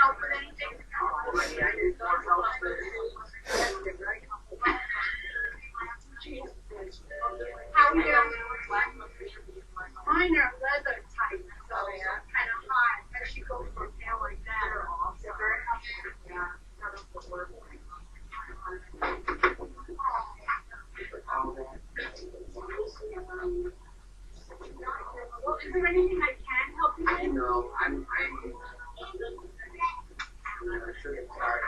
How are you doing? Mine are leather type, so they're kind of hot. But she goes for a pair like that. They're very hot. Well, is there anything I can help you with? No, I'm sure it's hard.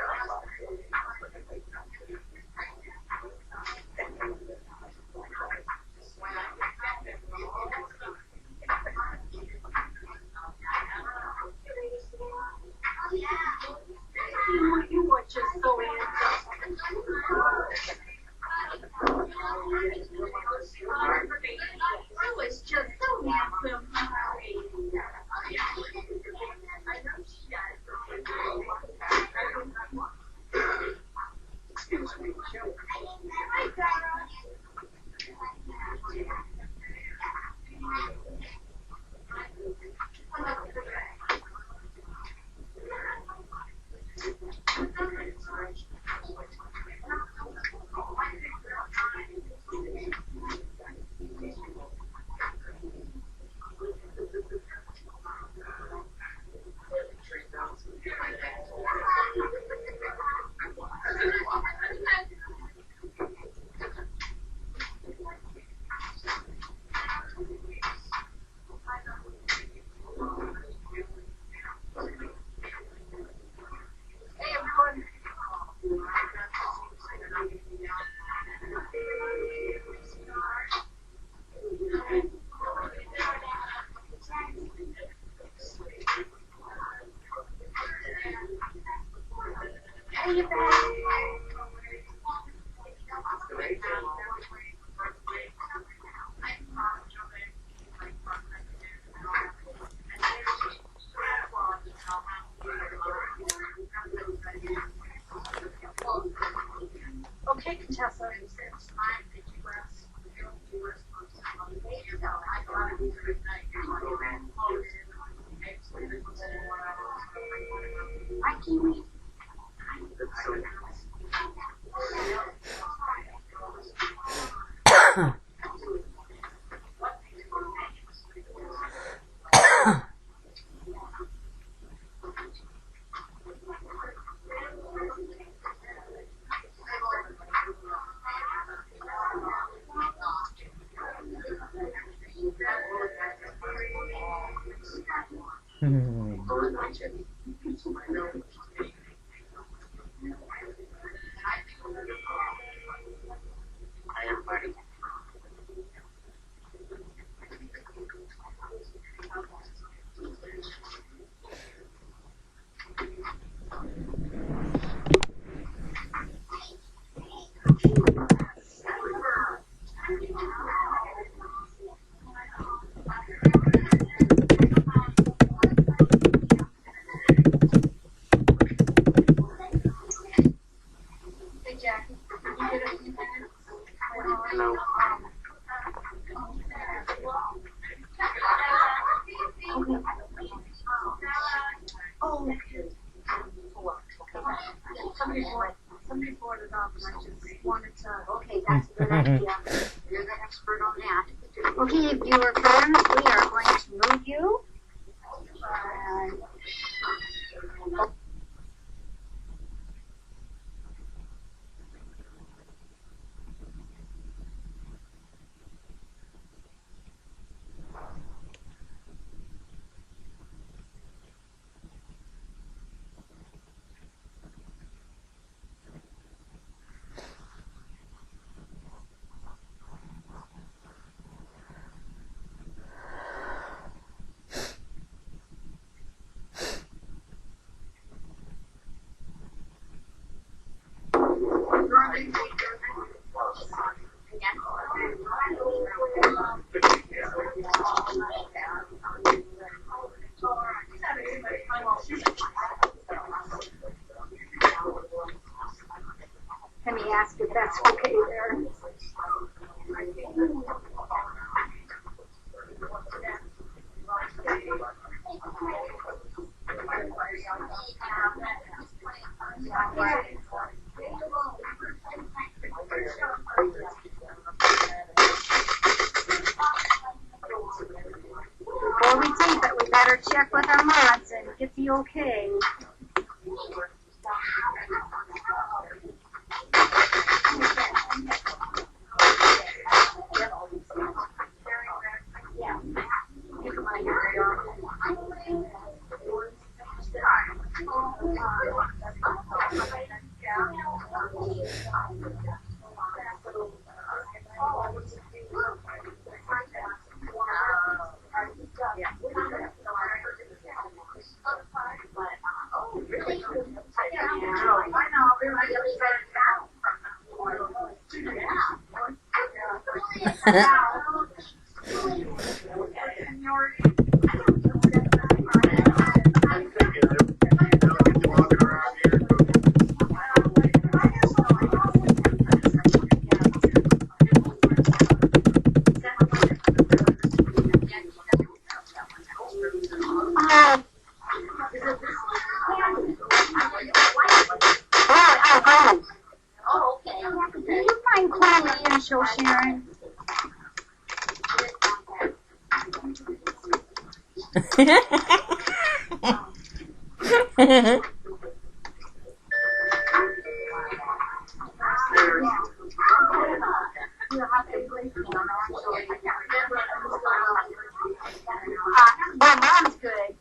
You were just so handsome. I was just so handsome. Excuse me. Hi, Sarah. Okay, Contessa. I can read. No. Oh, somebody brought it up, and I just wanted to. Okay, that's a good idea. You're the expert on that. Okay, viewer friends, we are going to move you. Let me ask if that's okay there. better check with our mods and get the okay. Do you mind calling me and show Sharon? My mom's good.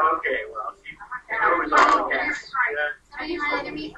Okay, well, she was all cast. Are you ready to meet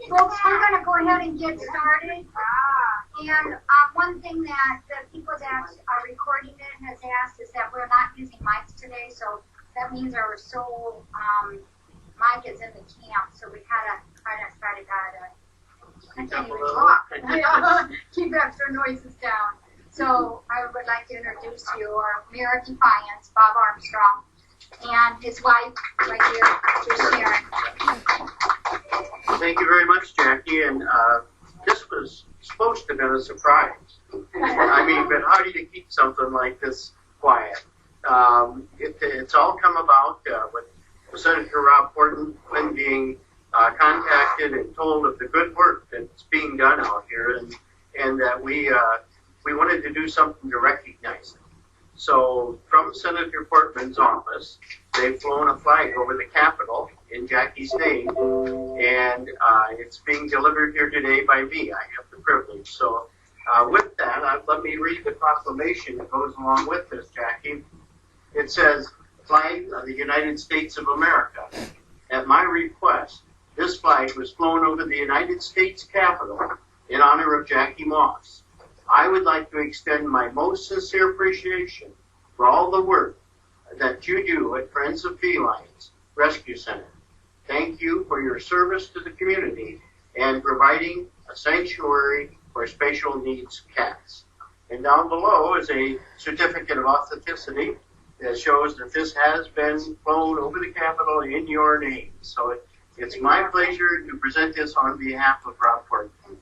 Folks, we're going to go ahead and get started. And one thing that the people that are recording it has asked is that we're not using mics today, so that means our sole mic is in the camp, so we had to try to I can't even talk. Keep extra noises down. So I would like to introduce you our Mayor of Defiance, Bob Armstrong, and his wife right here, just Sharon. Thank you very much, Jackie, and this was supposed to have been a surprise. I mean, but how do you keep something like this quiet? It's all come about with Senator Rob Portman being contacted and told of the good work that's being done out here, and that we wanted to do something to recognize it. So from Senator Portman's office, they've flown a flag over the Capitol in Jackie's name, and it's being delivered here today by me. I have the privilege. So with that, let me read the proclamation that goes along with this, Jackie. It says, "Flag of the United States of America. At my request, this flag was flown over the United States Capitol in honor of Jackie Moss. I would like to extend my most sincere appreciation for all the work that you do at Friends of Felines Rescue Center. Thank you for your service to the community and providing a sanctuary for special needs cats." And down below is a certificate of authenticity that shows that this has been flown over the Capitol in your name. So it's my pleasure to present this on behalf of Rob Portman.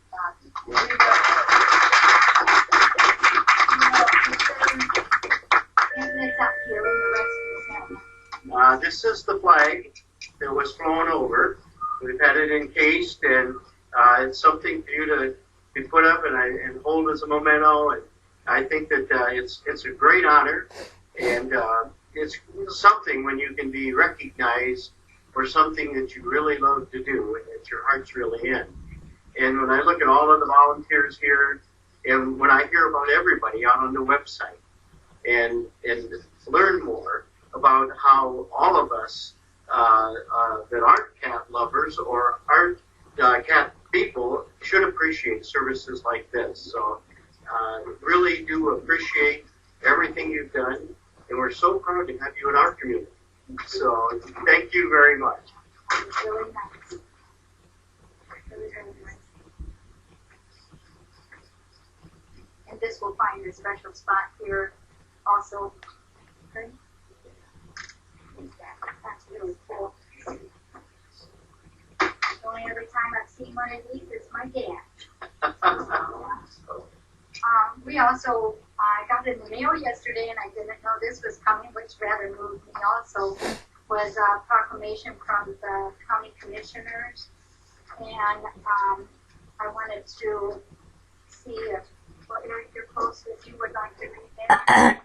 This is the flag that was flown over. We've had it encased, and it's something for you to put up and hold as a memento. And I think that it's a great honor, and it's something when you can be recognized for something that you really love to do and that your heart's really in. And when I look at all of the volunteers here, and when I hear about everybody out on the website, and learn more about how all of us that aren't cat lovers or aren't cat people should appreciate services like this. So really do appreciate everything you've done, and we're so proud to have you in our community. So thank you very much. It's really nice. Really, really nice. And this will find a special spot here also. Okay. That's really cool. Only every time I've seen one of these is my dad. We also got in the mail yesterday, and I didn't know this was coming, which rather moved me also, was a proclamation from the county commissioners. And I wanted to see if Eric, you're close, if you would like to read that.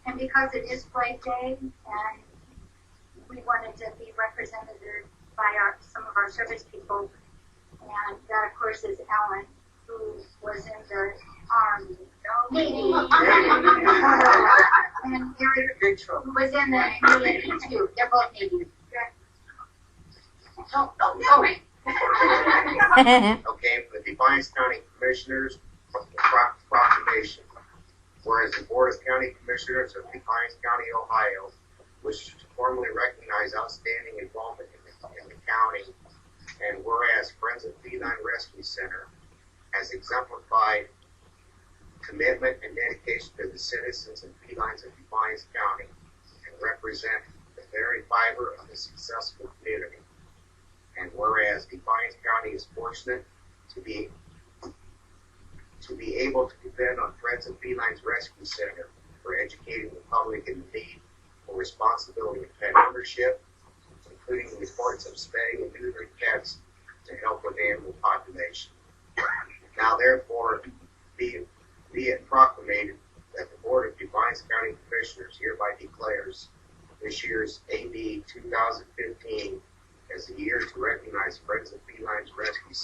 And because it is Flag Day, and we wanted to be represented by some of our service people, and that, of course, is Ellen, who was in the Army, Navy, and Eric, who was in the Navy too. They're both Navy. Okay, for the Defiance County Commissioners proclamation. Whereas the Board of County Commissioners of Defiance County, Ohio, wishes to formally recognize outstanding involvement in the county, and whereas Friends of Feline Rescue Center has exemplified commitment and dedication to the citizens and felines of Defiance County and represent the very fiber of a successful community. And whereas Defiance County is fortunate to be able to depend on Friends of Felines Rescue Center for educating the public in the need for responsibility of pet ownership, including the importance of spaying and neutering pets to help with the animal population. Now therefore be it proclamated that the Board of Defiance County Commissioners hereby declares this year's AD 2015 as the year to recognize Friends of Felines Rescue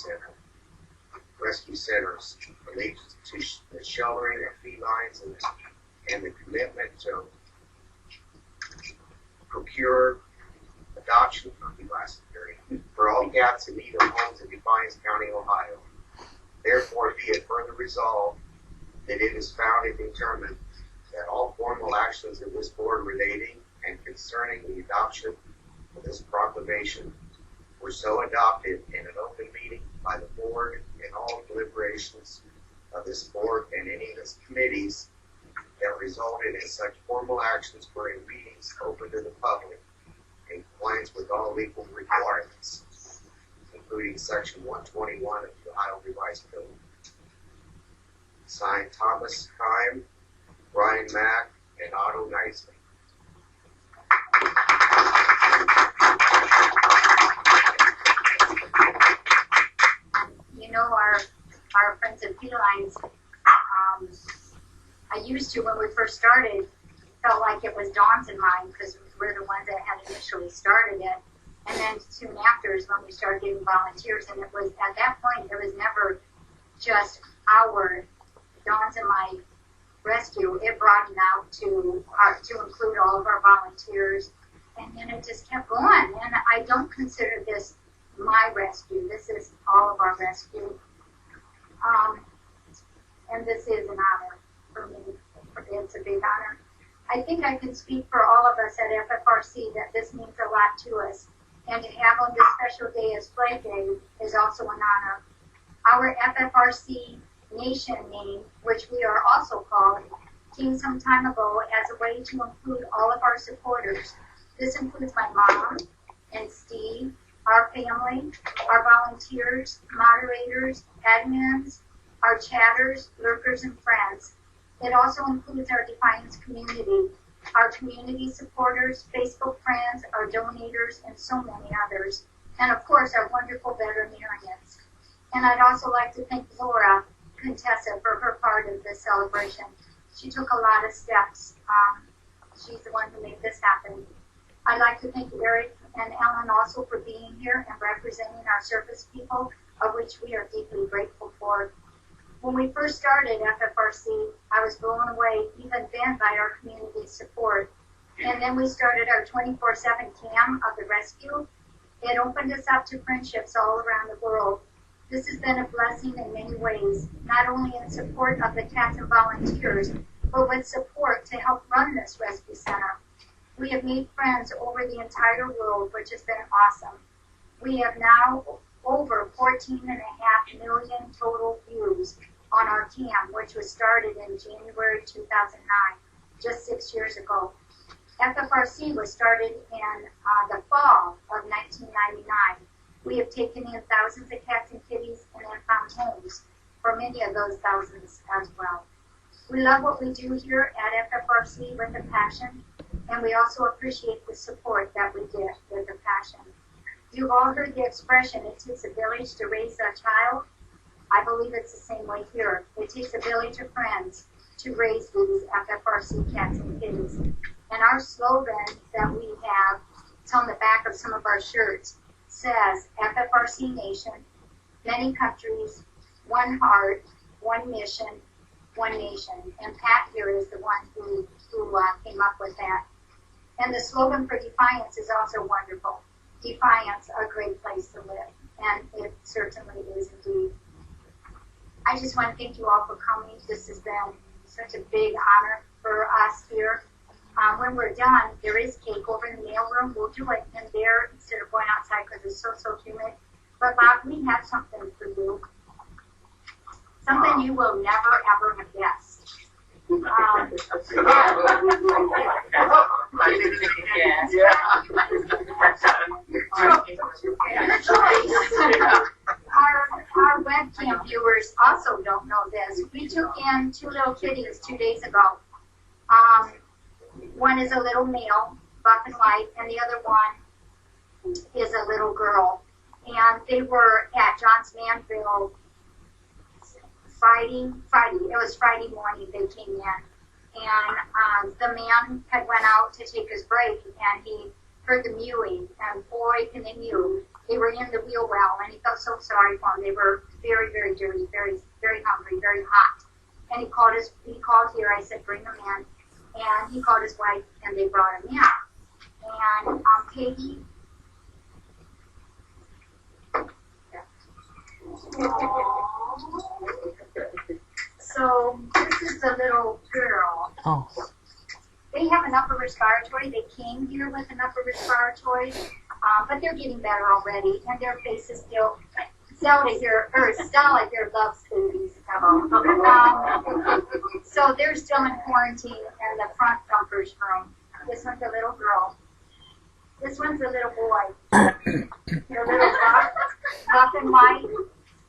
Centers related to the sheltering of felines and the commitment to procure adoption for all cats in need of homes in Defiance County, Ohio. Therefore, be it further resolved that it is found and determined that all formal actions of this board relating and concerning the adoption of this proclamation were so adopted in an open meeting by the board and all deliberations of this board and any of its committees that resulted in such formal actions were in meetings open to the public in compliance with all legal requirements, including Section 121 of the Ohio Revised Code. Signed Thomas Kime, Brian Mack, and Otto Nicely. You know, our Friends of Felines, I used to, when we first started, felt like like it was Dawn's and mine, because we're the ones that had initially started it. And then soon after is when we started getting volunteers, and it was, at that point, it was never just our, Dawn's and my rescue. It broadened out to include all of our volunteers, and then it just kept going. And I don't consider this my rescue. This is all of our rescue. And this is an honor for me. It's a big honor. I think I can speak for all of us at FFRC that this means a lot to us. And to have on this special day as Flag Day is also an honor. Our FFRC Nation name, which we are also called, came some time ago as a way to include all of our supporters. This includes my mom and Steve, our family, our volunteers, moderators, admins, our chatters, lurkers, and friends. It also includes our Defiance community, our community supporters, Facebook friends, our donators, and so many others. And of course, our wonderful veterinarians. And I'd also like to thank Laura Contessa for her part of this celebration. She took a lot of steps. She's the one who made this happen. I'd like to thank Eric and Ellen also for being here and representing our service people, of which we are deeply grateful for. When we first started FFRC, I was blown away even then by our community support. And then we started our 24/7 cam of the rescue. It opened us up to friendships all around the world. This has been a blessing in many ways, not only in support of the cats and volunteers, but with support to help run this rescue center. We have made friends over the entire world, which has been awesome. We have now over 14.5 million total views on our cam, which was started in January 2009, just 6 years ago. FFRC was started in the fall of 1999. We have taken in thousands of cats and kitties and then found homes for many of those thousands as well. We love what we do here at FFRC with a passion, and we also appreciate the support that we get with a passion. You've all heard the expression, it takes a village to raise a child. I believe it's the same way here. It takes a village of friends to raise these FFRC cats and kitties. And our slogan that we have, it's on the back of some of our shirts, says FFRC Nation, many countries, one heart, one mission, one nation. And Pat here is the one who came up with that. And the slogan for Defiance is also wonderful. Defiance, a great place to live. And it certainly is indeed. I just want to thank you all for coming. This has been such a big honor for us here. When we're done, there is cake over in the mailroom. We'll do it in there instead of going outside because it's so humid. But Bob, we have something for you. Something you will never ever have guessed. Our webcam viewers also don't know this. We took in 2 little kitties 2 days ago. One is a little male, buff and white, and the other one is a little girl. And they were at John's Manville Friday. It was Friday morning they came in. And the man had went out to take his break, and he heard the mewing, and boy, can they mew. They were in the wheel well, and he felt so sorry for them. They were very, very dirty, very, very hungry, very hot. And he called here. I said, bring them in. And he called his wife, and they brought him in. And Katie. So this is the little girl. Oh. They have an upper respiratory. They came here with an upper respiratory, but they're getting better already, and their faces still sound like they're love babies. So they're still in quarantine in the front comforts room. This one's a little girl. This one's a little boy. They're little buff and white,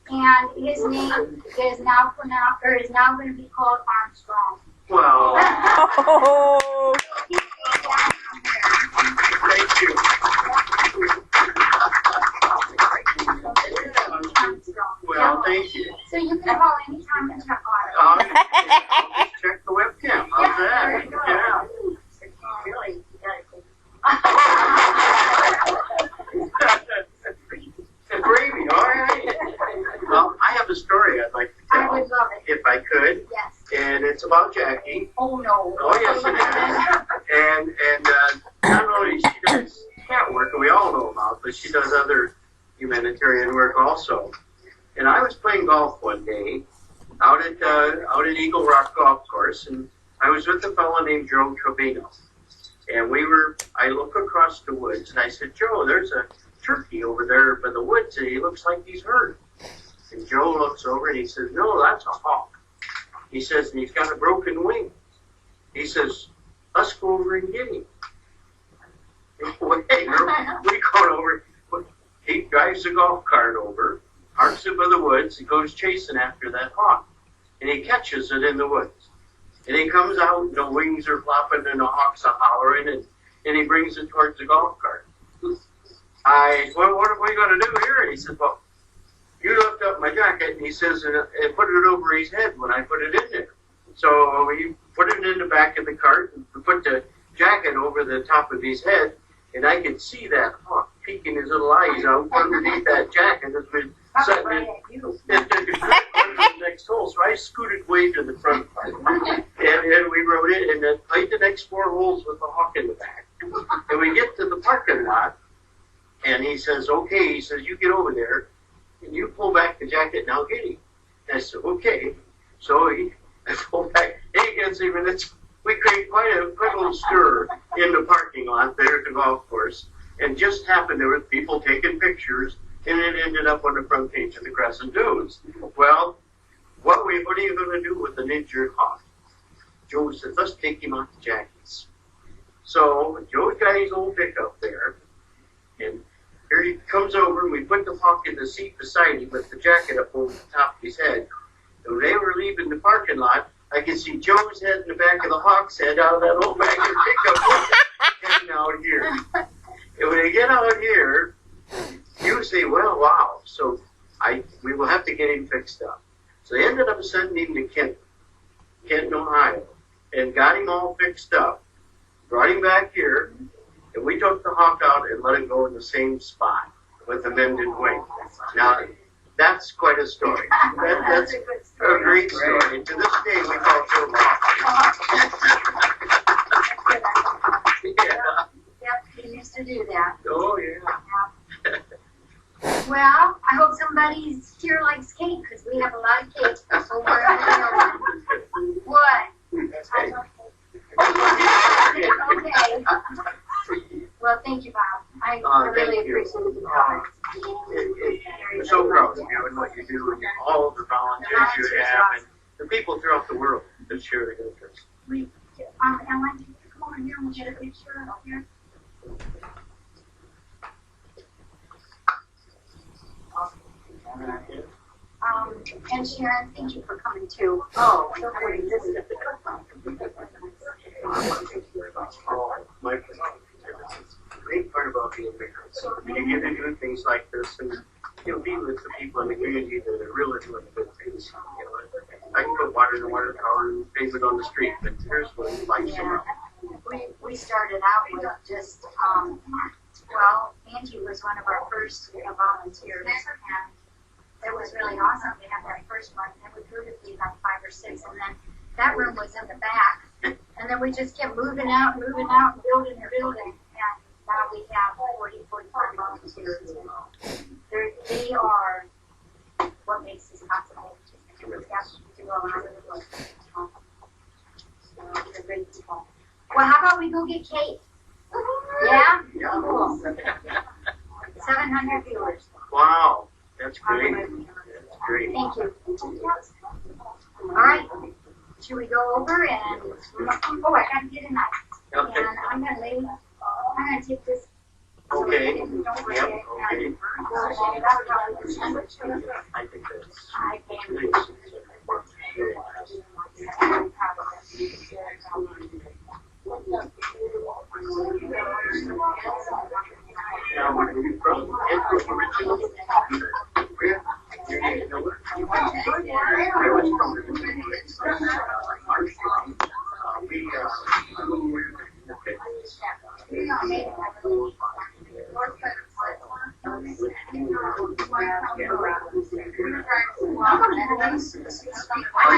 and his name is now going to be called Armstrong. Well, Oh. thank you. Well, thank you. So you can call anytime and check on it. Check the webcam. How's that? Yeah. about Jackie. Oh, no. Oh, yes, it is. And not only she does cat work, and we all know about, but she does other humanitarian work also. And I was playing golf one day out at Eagle Rock Golf Course, and I was with a fellow named Joe Trevino. And I look across the woods, and I said, Joe, there's a turkey over there by the woods, and he looks like he's hurt. And Joe looks over, and he says, no, that's a hawk. He says, and he's got a broken wing. He says, let's go over and get him. We go over. He drives the golf cart over, parks it by the woods, he goes chasing after that hawk. And he catches it in the woods. And he comes out, and the wings are flopping, and the hawks are hollering, and he brings it towards the golf cart. Well, what are we going to do here? And he says, well, you lift up my jacket, and he says, and put it over his head when I put it in there. So we put it in the back of the cart, and put the jacket over the top of his head, and I could see that hawk peeking his little eyes out underneath that jacket as we're setting it the next hole. So I scooted way to the front part, and we rode it, and then played the next 4 holes with the hawk in the back. And we get to the parking lot, and he says, okay, he says, you get over there, and you pull back the jacket, and I'll get him. And I said, okay. So I pulled back, he gets him, and we create quite a little stir in the parking lot there at the golf course, and just happened there were people taking pictures, and it ended up on the front page of the Crescent News. Well, what are you going to do with an injured hawk? Joe said, let's take him out to Jackie's. So Joe's got his old pickup there, and here he comes over, and we put the hawk in the seat beside him with the jacket up over the top of his head. And when they were leaving the parking lot, I could see Joe's head in the back of the hawk's head out of that old back of pickup heading out here. And when they get out here, you say, well, wow. So we will have to get him fixed up. So they ended up sending him to Kenton, Ohio, and got him all fixed up, brought him back here, and we took the hawk out and let him go in the same spot with the mended wing. Now, that's quite a story. That's a great story. And to this day, we call Joe Yeah. Yep, he used to do that. Oh, yeah. Well, I hope somebody's here likes cake, because we have a lot of cake over in the building. What? Okay. Well, thank you, Bob. I really appreciate the comments. I'm so proud of you and what you do, and all the volunteers you have, and the people throughout the world that share the interest. Ellen, can you come over here and we'll get a picture up here? And Sharon, thank you for coming too. Oh, don't worry, this is My great part about being there. So you get to do things like this, and be with the people in the community that are really doing good things. I can put water in the water tower and pave it on the street, but here's what life's about. We started out with just well, Angie was one of our first volunteers, and it was really awesome. We had that first one, and we grew to be about 5 or 6, and then that room was in the back, and then we just kept moving out, and building, and now we have 40, 45 volunteers. They are what makes this possible. We have to do a lot of the work. So they're great people. Well, how about we go get cake? Yeah? Cool. 700 viewers. Wow, that's great. That's great. Thank you. All right. Should we go over and, oh, I gotta get a knife. Okay. And I'm gonna take this. Okay. Don't Yep. forget. Okay. I think that's I can. nice. Now, where are you from? Originally? Where? You know where? I was from Armstrong. I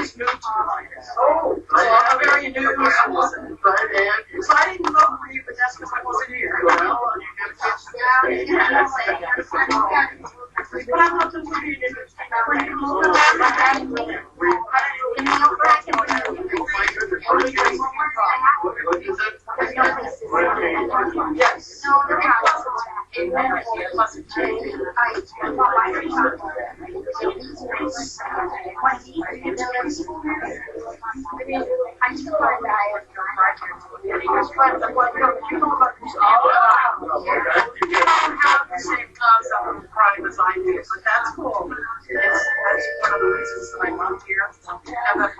just moved to the Oh, so I'm a very new person. So I didn't vote for you, but that's because I wasn't here. But I thought this would be a different Yes. It wasn't changed. I still want to die. You don't have the same concept of crime as I do, but that's cool. That's one of the reasons that I moved here.